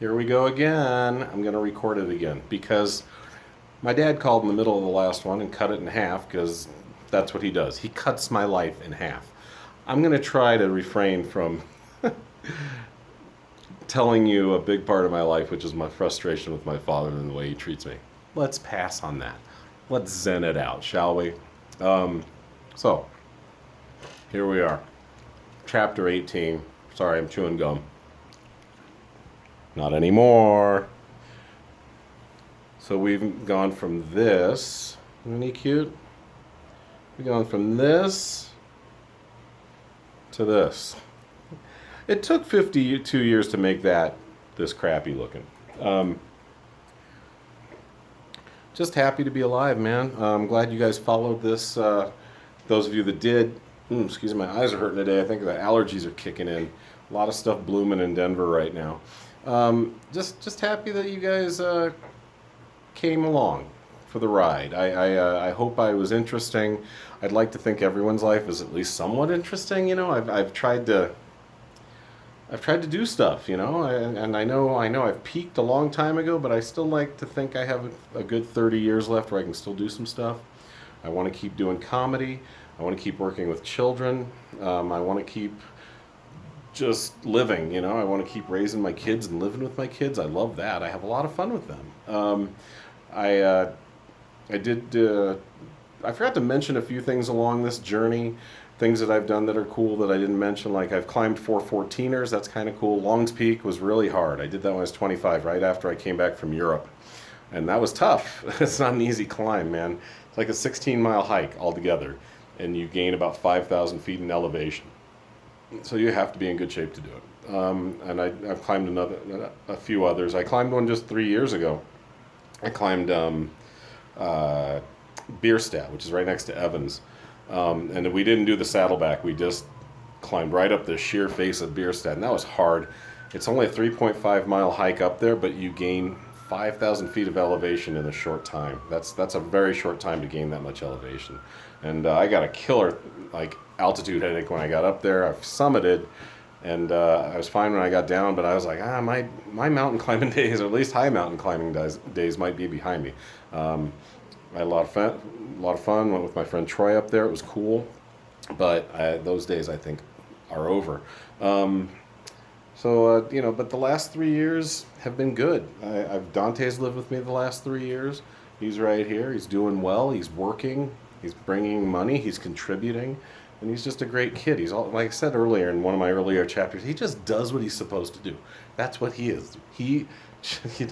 Here we go again. I'm going to record it again because my dad called in the middle of the last one and cut it in half because that's what he does. He cuts my life in half. I'm going to try to refrain from telling you a big part of my life, which is my frustration with my father and the way he treats me. Let's pass on that. Let's zen it out, shall we? So, here we are. Chapter 18. Sorry, I'm chewing gum. Not anymore. So we've gone from this. Isn't he cute? We've gone from this to this. It took 52 years to make that this crappy looking. Just happy to be alive, man. I'm glad you guys followed this. Those of you that did, excuse me, my eyes are hurting today. I think the allergies are kicking in. A lot of stuff blooming in Denver right now. Just happy that you guys came along for the ride. I hope I was interesting. I'd like to think everyone's life is at least somewhat interesting. You know, I've tried to do stuff. You know, and I know I've peaked a long time ago, but I still like to think I have a good 30 years left where I can still do some stuff. I want to keep doing comedy. I want to keep working with children. I want to keep just living, you know. I want to keep raising my kids and living with my kids. I love that. I have a lot of fun with them. I did. I forgot to mention a few things along this journey, things that I've done that are cool that I didn't mention. Like I've climbed 414ers. That's kind of cool. Long's Peak was really hard. I did that when I was 25, right after I came back from Europe, and that was tough. It's not an easy climb, man. It's like a 16-mile hike altogether, and you gain about 5,000 feet in elevation. So you have to be in good shape to do it. And I've climbed a few others. I climbed one just 3 years ago. I climbed Bierstadt, which is right next to Evans. And we didn't do the saddleback. We just climbed right up the sheer face of Bierstadt, and that was hard. It's only a 3.5 mile hike up there, but you gain 5,000 feet of elevation in a short time. That's a very short time to gain that much elevation. And I got a killer altitude headache when I got up there. I've summited, and I was fine when I got down, but I was like, my mountain climbing days, or at least high mountain climbing days might be behind me. I had a lot of fun. Went with my friend Troy up there. It was cool, but those days I think are over. But the last 3 years have been good. Dante's lived with me the last 3 years. He's right here. He's doing well. He's working. He's bringing money. He's contributing. And he's just a great kid. He's all, like I said earlier in one of my earlier chapters, he just does what he's supposed to do. That's what he is. You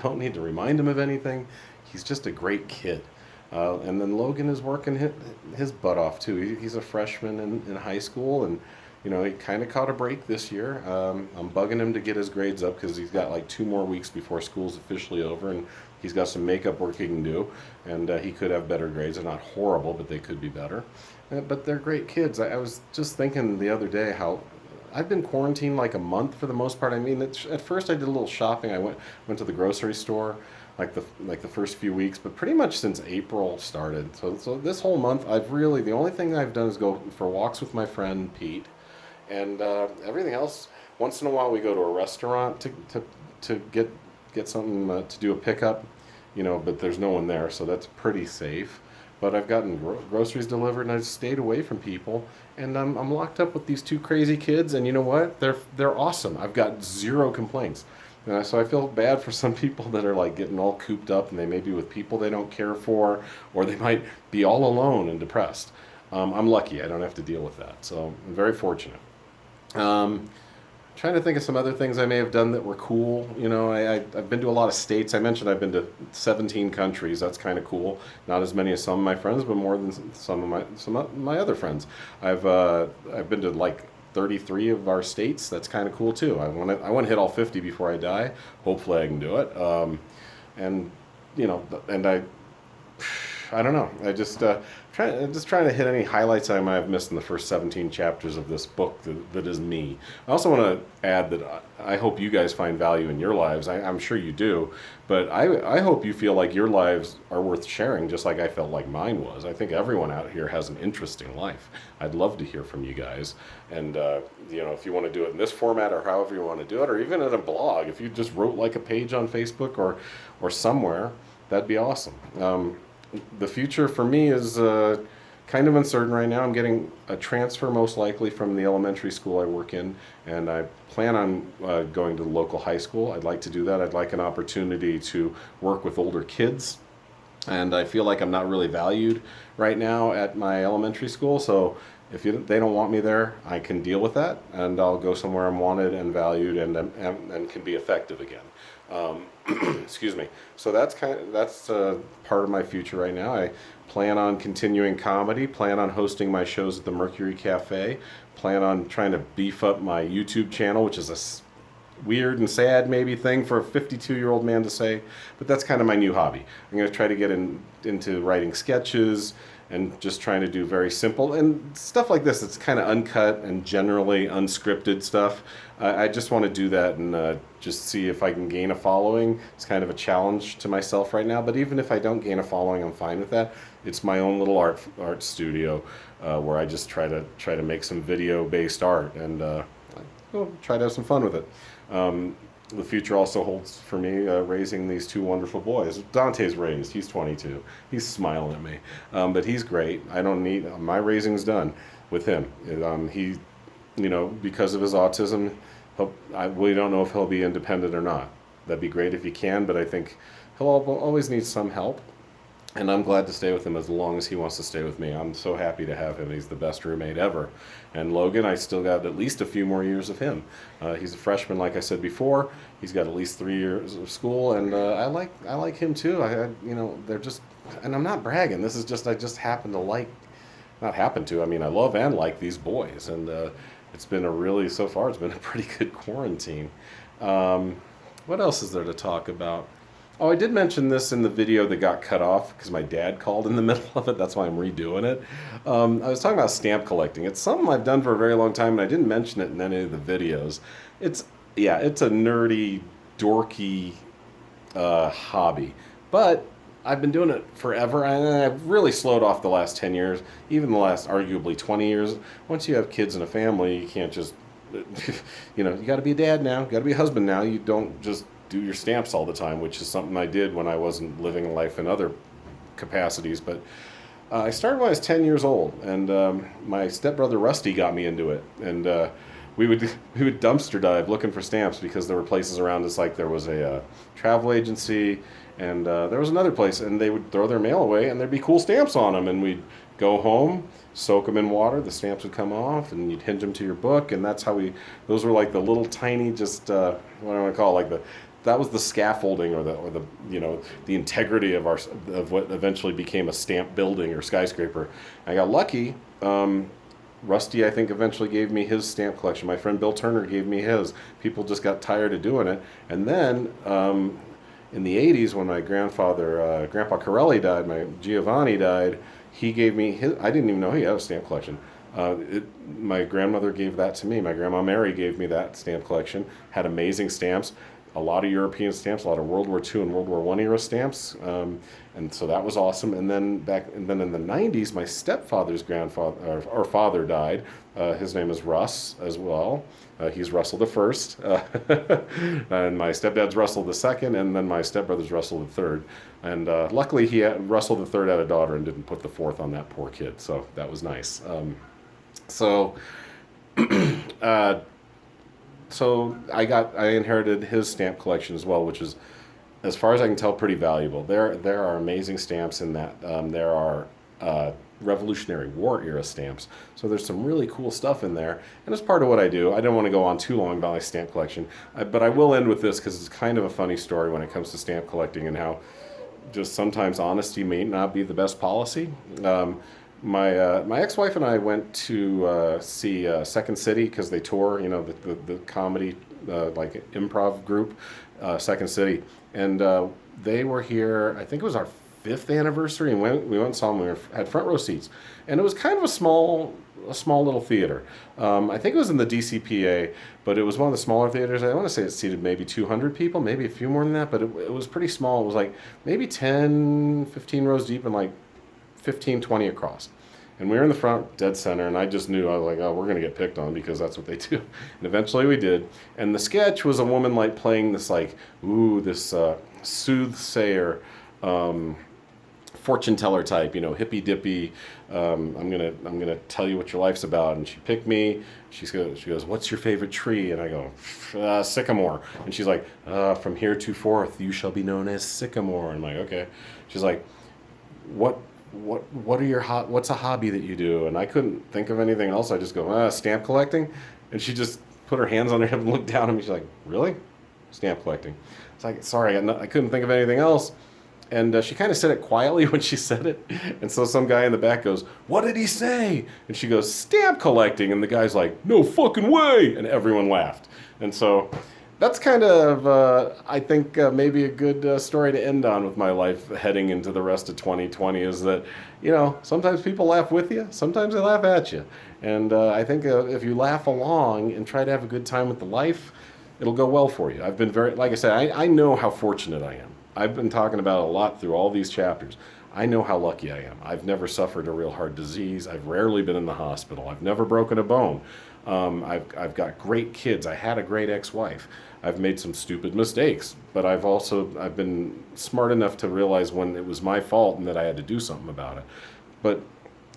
don't need to remind him of anything. He's just a great kid. And then Logan is working his butt off too. He's a freshman in high school, and you know, he kind of caught a break this year. I'm bugging him to get his grades up because he's got like 2 more weeks before school's officially over, and he's got some makeup work he can do, and he could have better grades. They're not horrible, but they could be better. But they're great kids. I was just thinking the other day how I've been quarantined like a month for the most part. I mean, at first I did a little shopping. I went to the grocery store like the first few weeks, but pretty much since April started. So this whole month, the only thing I've done is go for walks with my friend Pete, and everything else. Once in a while, we go to a restaurant to get something to do a pickup, you know. But there's no one there, so that's pretty safe. But I've gotten groceries delivered, and I've stayed away from people, and I'm locked up with these 2 crazy kids. And you know what? They're awesome. I've got 0 complaints. So I feel bad for some people that are like getting all cooped up, and they may be with people they don't care for, or they might be all alone and depressed. I'm lucky. I don't have to deal with that. So I'm very fortunate. Trying to think of some other things I may have done that were cool. You know, I've been to a lot of states. I mentioned I've been to 17 countries. That's kind of cool. Not as many as some of my friends, but more than some of my other friends. I've been to like 33 of our states. That's kind of cool too. I want to hit all 50 before I die. Hopefully I can do it. And you know, and I don't know. Just trying to hit any highlights I might have missed in the first 17 chapters of this book that is me. I also want to add that I hope you guys find value in your lives. I'm sure you do, but I hope you feel like your lives are worth sharing, just like I felt like mine was. I think everyone out here has an interesting life. I'd love to hear from you guys, and if you want to do it in this format or however you want to do it, or even in a blog, if you just wrote like a page on Facebook or somewhere, that'd be awesome. The future for me is kind of uncertain right now. I'm getting a transfer most likely from the elementary school I work in, and I plan on going to the local high school. I'd like to do that. I'd like an opportunity to work with older kids, and I feel like I'm not really valued right now at my elementary school. So if they don't want me there, I can deal with that, and I'll go somewhere I'm wanted and valued and can be effective again. Excuse me. So that's part of my future right now. I plan on continuing comedy, plan on hosting my shows at the Mercury Cafe, plan on trying to beef up my YouTube channel, which is a weird and sad maybe thing for a 52-year-old man to say, but that's kind of my new hobby. I'm going to try to get into writing sketches and just trying to do very simple and stuff like this. It's kind of uncut and generally unscripted stuff. I just want to do that and just see if I can gain a following. It's kind of a challenge to myself right now, but even if I don't gain a following, I'm fine with that. It's my own little art studio where I just try to make some video-based art and try to have some fun with it. The future also holds for me raising these two wonderful boys. Dante's raised. He's 22. He's smiling at me. But he's great. I don't need... my raising's done with him. He, because of his autism, we don't know if he'll be independent or not. That'd be great if he can, but I think he'll always need some help. And I'm glad to stay with him as long as he wants to stay with me. I'm so happy to have him. He's the best roommate ever. And Logan, I still got at least a few more years of him. He's a freshman, like I said before. He's got at least 3 years of school, and I like him too. They're just, and I'm not bragging. This is just I just happen to like, not happen to. I mean, I love and like these boys, and it's been so far it's been a pretty good quarantine. What else is there to talk about? Oh, I did mention this in the video that got cut off because my dad called in the middle of it. That's why I'm redoing it. I was talking about stamp collecting. It's something I've done for a very long time, and I didn't mention it in any of the videos. It's a nerdy, dorky hobby. But I've been doing it forever, and I've really slowed off the last 10 years, even the last arguably 20 years. Once you have kids and a family, you can't just, you got to be a dad now, you got to be a husband now. You don't just do your stamps all the time, which is something I did when I wasn't living life in other capacities. But I started when I was 10 years old, and my stepbrother Rusty got me into it. And we would dumpster dive looking for stamps because there were places around us, like there was a travel agency, and there was another place, and they would throw their mail away, and there'd be cool stamps on them, and we'd go home, soak them in water, the stamps would come off, and you'd hinge them to your book, and that's how those were like the little tiny, just what do I want to call it, like that was the scaffolding or the integrity of what eventually became a stamp building or skyscraper. I got lucky. Rusty, I think, eventually gave me his stamp collection. My friend Bill Turner gave me his. People just got tired of doing it. And then in the 80s, when my Grandpa Corelli died, Giovanni died, he gave me his. I didn't even know he had a stamp collection. My grandmother gave that to me. My Grandma Mary gave me that stamp collection. Had amazing stamps. A lot of European stamps, a lot of World War II and World War I era stamps, and so that was awesome. And then in the 90s, my stepfather's father died. His name is Russ as well. He's Russell the First, and my stepdad's Russell the Second, and then my stepbrother's Russell the Third. And luckily, Russell the Third had a daughter and didn't put the fourth on that poor kid, so that was nice. So I inherited his stamp collection as well, which is, as far as I can tell, pretty valuable. There are amazing stamps in that. There are Revolutionary War era stamps. So there's some really cool stuff in there. And as part of what I do, I don't want to go on too long about my stamp collection, but I will end with this because it's kind of a funny story when it comes to stamp collecting and how just sometimes honesty may not be the best policy. My ex-wife and I went to see Second City because they tour, the comedy like improv group, Second City, and they were here. I think it was our 5th anniversary, and we went and saw him. We had front row seats, and it was kind of a small little theater. I think it was in the DCPA, but it was one of the smaller theaters. I want to say it seated maybe 200 people, maybe a few more than that, but it was pretty small. It was like maybe 10, 15 rows deep and like 15, 20 across. And we were in the front, dead center, and I just knew, I was like, oh, we're going to get picked on because that's what they do. And eventually we did. And the sketch was a woman like playing this like, this soothsayer, fortune teller type, hippy dippy. I'm gonna tell you what your life's about. And she picked me. She goes, what's your favorite tree? And I go, sycamore. And she's like, from here to forth, you shall be known as Sycamore. And I'm like, okay. She's like, what's a hobby that you do? And I couldn't think of anything else. I just go, stamp collecting. And she just put her hands on her hip and looked down at me. She's like, really? Stamp collecting. It's like, sorry, I couldn't think of anything else. And she kind of said it quietly when she said it. And so some guy in the back goes, what did he say? And she goes, stamp collecting. And the guy's like, no fucking way. And everyone laughed. And so that's kind of, I think, maybe a good story to end on with my life heading into the rest of 2020 is that, sometimes people laugh with you, sometimes they laugh at you. And I think if you laugh along and try to have a good time with the life, it'll go well for you. I've been like I said, I know how fortunate I am. I've been talking about it a lot through all these chapters. I know how lucky I am. I've never suffered a real hard disease. I've rarely been in the hospital. I've never broken a bone. I've got great kids. I had a great ex-wife. I've made some stupid mistakes, but I've been smart enough to realize when it was my fault and that I had to do something about it. But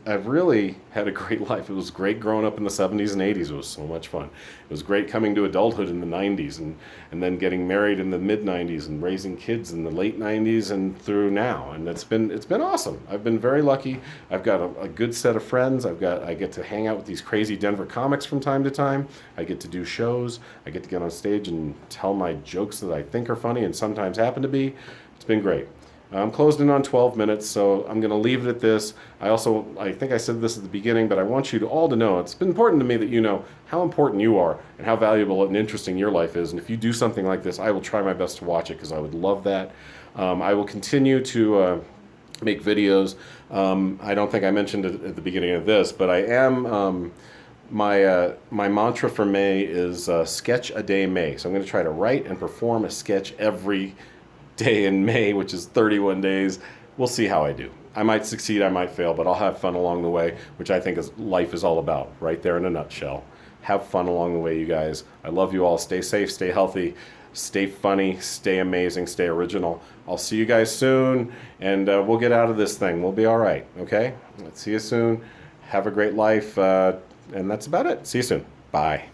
I've really had a great life. It was great growing up in the 70s and 80s. It was so much fun. It was great coming to adulthood in the 90s and then getting married in the mid 90s and raising kids in the late 90s and through now. And it's been awesome. I've been very lucky. I've got a good set of friends. I get to hang out with these crazy Denver comics from time to time. I get to do shows. I get to get on stage and tell my jokes that I think are funny and sometimes happen to be. It's been great. I'm closed in on 12 minutes, so I'm going to leave it at this. I think I said this at the beginning, but I want you all to know, it's been important to me that you know how important you are and how valuable and interesting your life is. And if you do something like this, I will try my best to watch it because I would love that. I will continue to make videos. I don't think I mentioned it at the beginning of this, but I am... My mantra for May is sketch a day May. So I'm going to try to write and perform a sketch every day in May, which is 31 days. We'll see how I do. I might succeed, I might fail, but I'll have fun along the way, which I think is life is all about, right there in a nutshell. Have fun along the way, you guys. I love you all. Stay safe, stay healthy, stay funny, stay amazing, stay original. I'll see you guys soon, and we'll get out of this thing. We'll be all right, okay? Let's see you soon. Have a great life, and that's about it. See you soon. Bye.